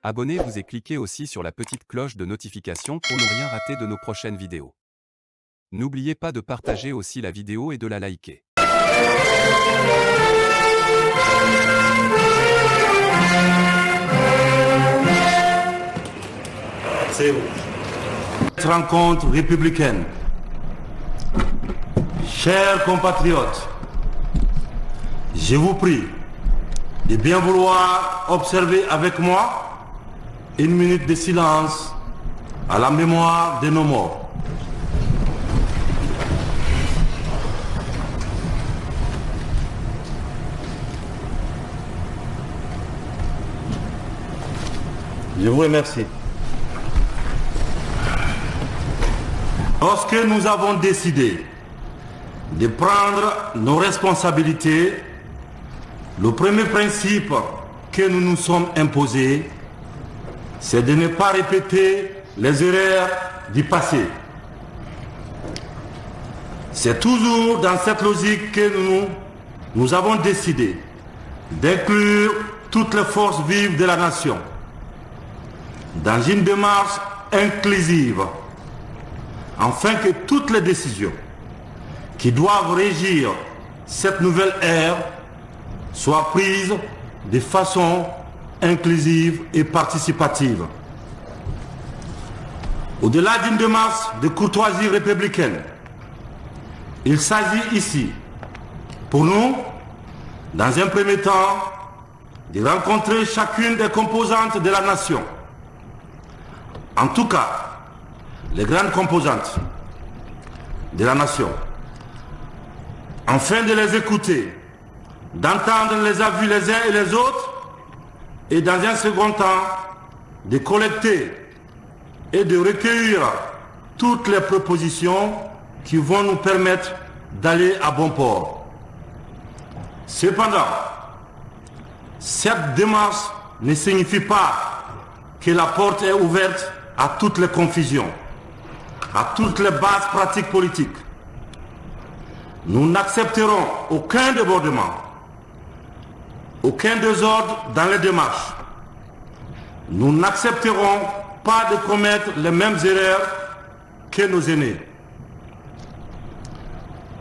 Abonnez-vous et cliquez aussi sur la petite cloche de notification pour ne rien rater de nos prochaines vidéos. N'oubliez pas de partager aussi la vidéo et de la liker. C'est où? Cette rencontre républicaine. Chers compatriotes, je vous prie de bien vouloir observer avec moi une minute de silence à la mémoire de nos morts. Je vous remercie. Lorsque nous avons décidé de prendre nos responsabilités, le premier principe que nous nous sommes imposés, c'est de ne pas répéter les erreurs du passé. C'est toujours dans cette logique que nous avons décidé d'inclure toutes les forces vives de la nation dans une démarche inclusive, afin que toutes les décisions qui doivent régir cette nouvelle ère soient prises de façon inclusive et participative. Au-delà d'une démarche de courtoisie républicaine, il s'agit ici, pour nous, dans un premier temps, de rencontrer chacune des composantes de la nation. En tout cas, les grandes composantes de la nation, afin de les écouter, d'entendre les avis les uns et les autres, et dans un second temps, de collecter et de recueillir toutes les propositions qui vont nous permettre d'aller à bon port. Cependant, cette démarche ne signifie pas que la porte est ouverte à toutes les confusions, à toutes les bases pratiques politiques. Nous n'accepterons aucun débordement, aucun désordre dans les démarches. Nous n'accepterons pas de commettre les mêmes erreurs que nos aînés.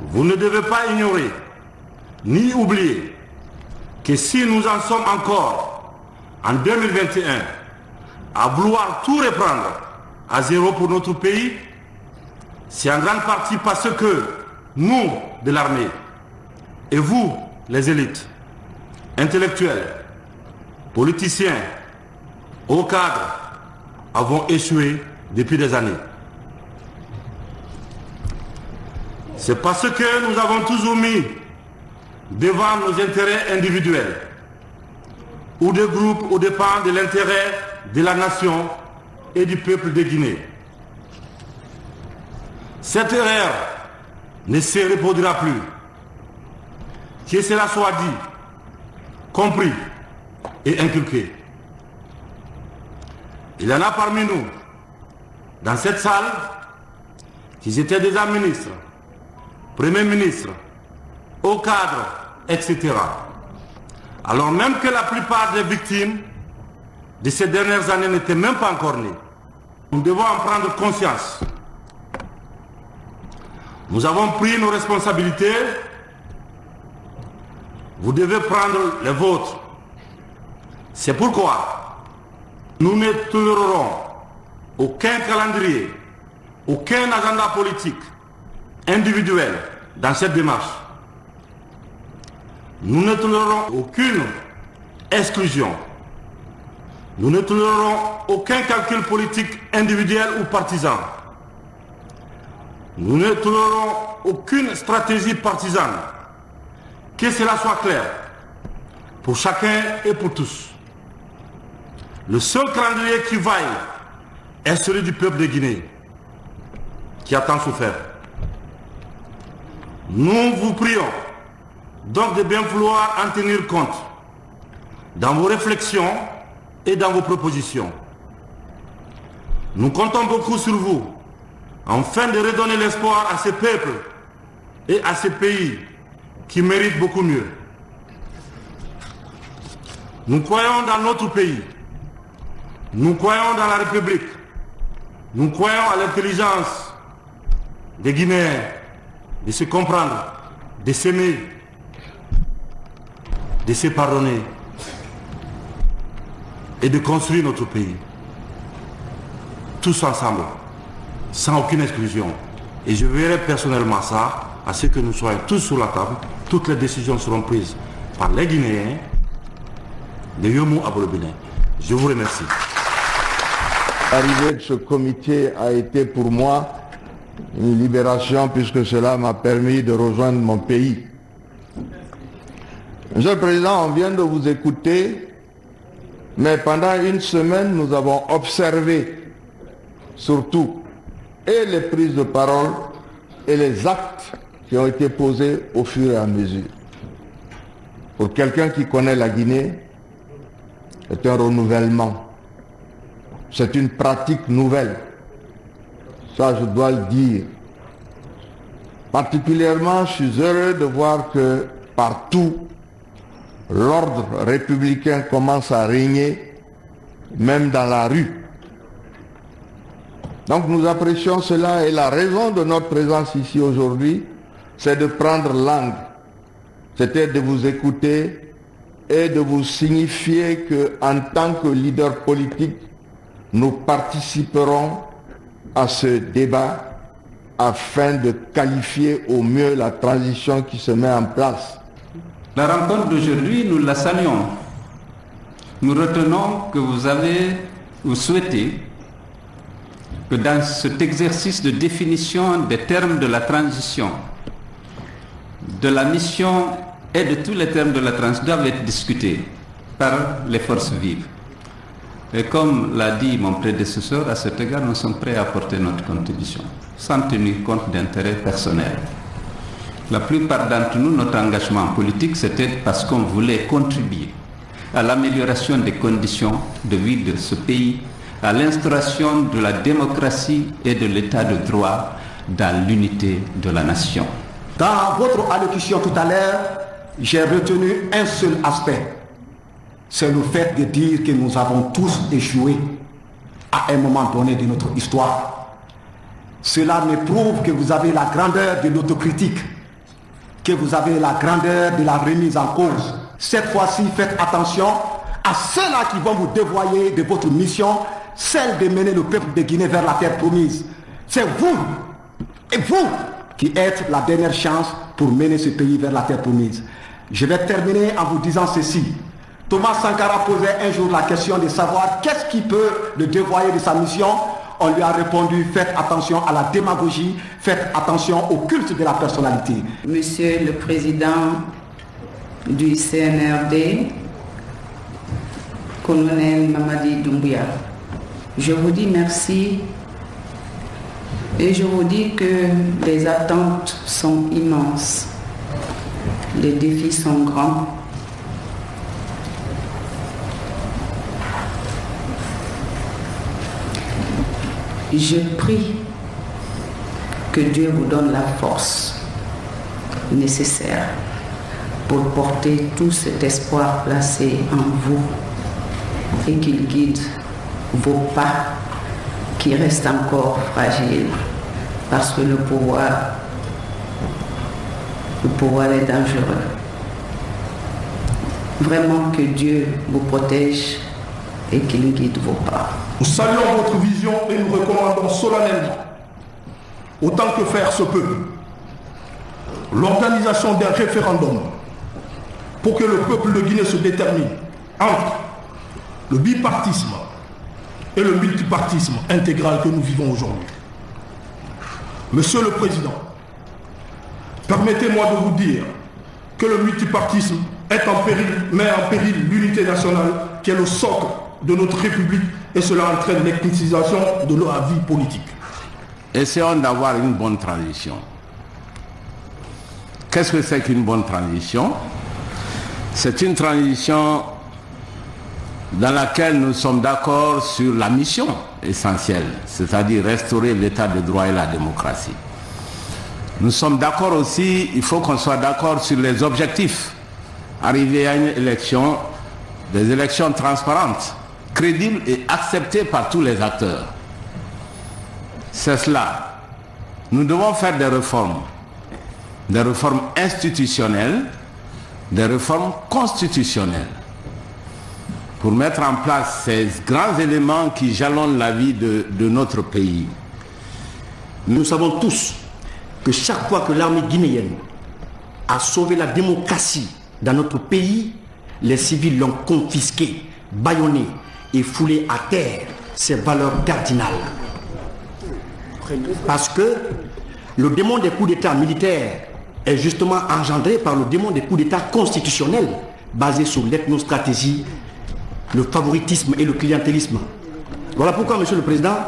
Vous ne devez pas ignorer, ni oublier, que si nous en sommes encore en 2021 à vouloir tout reprendre à zéro pour notre pays, c'est en grande partie parce que nous, de l'armée, et vous, les élites, intellectuels, politiciens, hauts cadres, avons échoué depuis des années. C'est parce que nous avons toujours mis devant nos intérêts individuels ou des groupes au dépend de l'intérêt de la nation et du peuple de Guinée. Cette erreur ne se reproduira plus. Que cela soit dit, compris et inculqué. Il y en a parmi nous, dans cette salle, qui étaient déjà ministres, premiers ministres, hauts cadres, etc. Alors même que la plupart des victimes de ces dernières années n'étaient même pas encore nées. Nous devons en prendre conscience. Nous avons pris nos responsabilités. Vous devez prendre les vôtres. C'est pourquoi nous ne tolérerons aucun calendrier, aucun agenda politique individuel dans cette démarche. Nous ne tolérerons aucune exclusion. Nous ne tolérerons aucun calcul politique individuel ou partisan. Nous ne tolérerons aucune stratégie partisane. Que cela soit clair pour chacun et pour tous. Le seul calendrier qui vaille est celui du peuple de Guinée, qui a tant souffert. Nous vous prions donc de bien vouloir en tenir compte dans vos réflexions et dans vos propositions. Nous comptons beaucoup sur vous afin de redonner l'espoir à ce peuple et à ce pays qui méritent beaucoup mieux. Nous croyons dans notre pays Nous croyons dans la République. Nous croyons à l'intelligence des Guinéens de se comprendre, de s'aimer, de se pardonner et de construire notre pays. Tous ensemble, sans aucune exclusion. Et je verrai personnellement ça, à ce que nous soyons tous sur la table. Toutes les décisions seront prises par les Guinéens de Yomou à Bolobine. Je vous remercie. L'arrivée de ce comité a été pour moi une libération puisque cela m'a permis de rejoindre mon pays. Monsieur le Président, on vient de vous écouter, mais pendant une semaine, nous avons observé surtout et les prises de parole et les actes qui ont été posés au fur et à mesure. Pour quelqu'un qui connaît la Guinée, c'est un renouvellement. C'est une pratique nouvelle. Ça, je dois le dire. Particulièrement, je suis heureux de voir que partout, l'ordre républicain commence à régner, même dans la rue. Donc nous apprécions cela et la raison de notre présence ici aujourd'hui, c'est de prendre langue. C'était de vous écouter et de vous signifier qu'en tant que leader politique, nous participerons à ce débat afin de qualifier au mieux la transition qui se met en place. La rencontre d'aujourd'hui, nous la saluons. Nous retenons que vous souhaitez que dans cet exercice de définition des termes de la transition, de la mission et de tous les termes de la transition doivent être discutés par les forces vives. Et comme l'a dit mon prédécesseur, à cet égard, nous sommes prêts à apporter notre contribution, sans tenir compte d'intérêts personnels. La plupart d'entre nous, notre engagement politique, c'était parce qu'on voulait contribuer à l'amélioration des conditions de vie de ce pays, à l'instauration de la démocratie et de l'état de droit dans l'unité de la nation. Dans votre allocution tout à l'heure, j'ai retenu un seul aspect. C'est le fait de dire que nous avons tous échoué à un moment donné de notre histoire. Cela me prouve que vous avez la grandeur de l'autocritique, que vous avez la grandeur de la remise en cause. Cette fois-ci, faites attention à ceux-là qui vont vous dévoyer de votre mission, celle de mener le peuple de Guinée vers la terre promise. C'est vous, et vous, qui êtes la dernière chance pour mener ce pays vers la terre promise. Je vais terminer en vous disant ceci. Thomas Sankara posait un jour la question de savoir qu'est-ce qui peut le dévoyer de sa mission. On lui a répondu, faites attention à la démagogie, faites attention au culte de la personnalité. Monsieur le Président du CNRD, colonel Mamadi Doumbouya, je vous dis merci et je vous dis que les attentes sont immenses, les défis sont grands. Je prie que Dieu vous donne la force nécessaire pour porter tout cet espoir placé en vous et qu'il guide vos pas qui restent encore fragiles parce que le pouvoir est dangereux. Vraiment que Dieu vous protège et qu'il guide vos pas. Nous saluons votre vision et nous recommandons solennellement, autant que faire se peut, l'organisation d'un référendum pour que le peuple de Guinée se détermine entre le bipartisme et le multipartisme intégral que nous vivons aujourd'hui. Monsieur le Président, permettez-moi de vous dire que le multipartisme met en péril l'unité nationale qui est le socle de notre République et cela entraîne l'ethnicisation de la vie politique. Essayons d'avoir une bonne transition. Qu'est-ce que c'est qu'une bonne transition? C'est une transition dans laquelle nous sommes d'accord sur la mission essentielle, c'est-à-dire restaurer l'état de droit et la démocratie. Nous sommes d'accord aussi, il faut qu'on soit d'accord sur les objectifs. Arriver à une élection, des élections transparentes, crédible et accepté par tous les acteurs. C'est cela. Nous devons faire des réformes institutionnelles, des réformes constitutionnelles, pour mettre en place ces grands éléments qui jalonnent la vie de notre pays. Nous savons tous que chaque fois que l'armée guinéenne a sauvé la démocratie dans notre pays, les civils l'ont confisqué, bâillonné et foulé à terre ses valeurs cardinales. Parce que le démon des coups d'État militaires est justement engendré par le démon des coups d'État constitutionnels basés sur l'ethnostratégie, le favoritisme et le clientélisme. Voilà pourquoi, Monsieur le Président,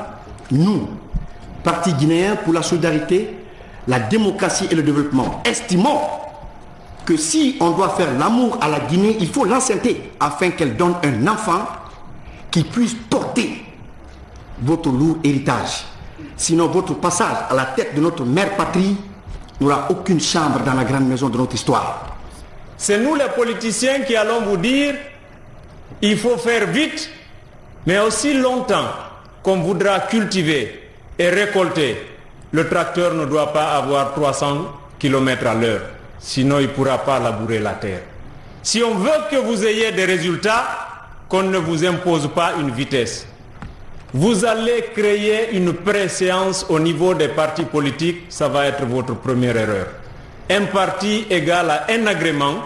nous, Parti guinéen pour la solidarité, la démocratie et le développement, estimons que si on doit faire l'amour à la Guinée, il faut l'enceinter afin qu'elle donne un enfant qui puisse porter votre lourd héritage. Sinon, votre passage à la tête de notre mère patrie n'aura aucune chambre dans la grande maison de notre histoire. C'est nous les politiciens qui allons vous dire il faut faire vite, mais aussi longtemps qu'on voudra cultiver et récolter. Le tracteur ne doit pas avoir 300 km à l'heure, sinon il ne pourra pas labourer la terre. Si on veut que vous ayez des résultats, qu'on ne vous impose pas une vitesse. Vous allez créer une préséance au niveau des partis politiques, ça va être votre première erreur. Un parti égale à un agrément.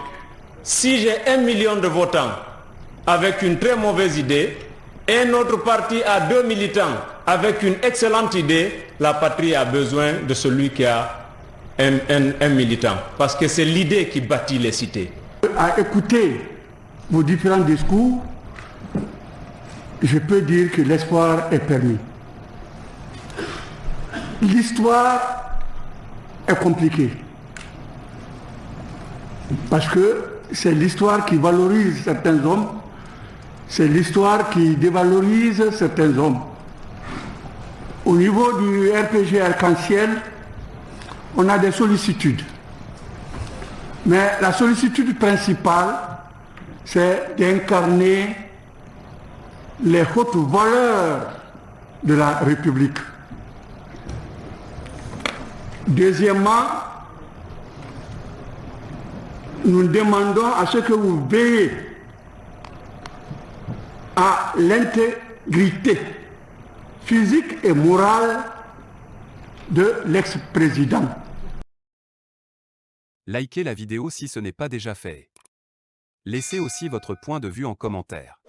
Si j'ai 1 million de votants avec une très mauvaise idée, un autre parti a 2 militants avec une excellente idée, la patrie a besoin de celui qui a un militant. Parce que c'est l'idée qui bâtit les cités. À écouter vos différents discours, je peux dire que l'espoir est permis. L'histoire est compliquée. Parce que c'est l'histoire qui valorise certains hommes, c'est l'histoire qui dévalorise certains hommes. Au niveau du RPG Arc-en-Ciel, on a des sollicitudes. Mais la sollicitude principale, c'est d'incarner les hautes valeurs de la République. Deuxièmement, nous demandons à ce que vous veillez à l'intégrité physique et morale de l'ex-président. Likez la vidéo si ce n'est pas déjà fait. Laissez aussi votre point de vue en commentaire.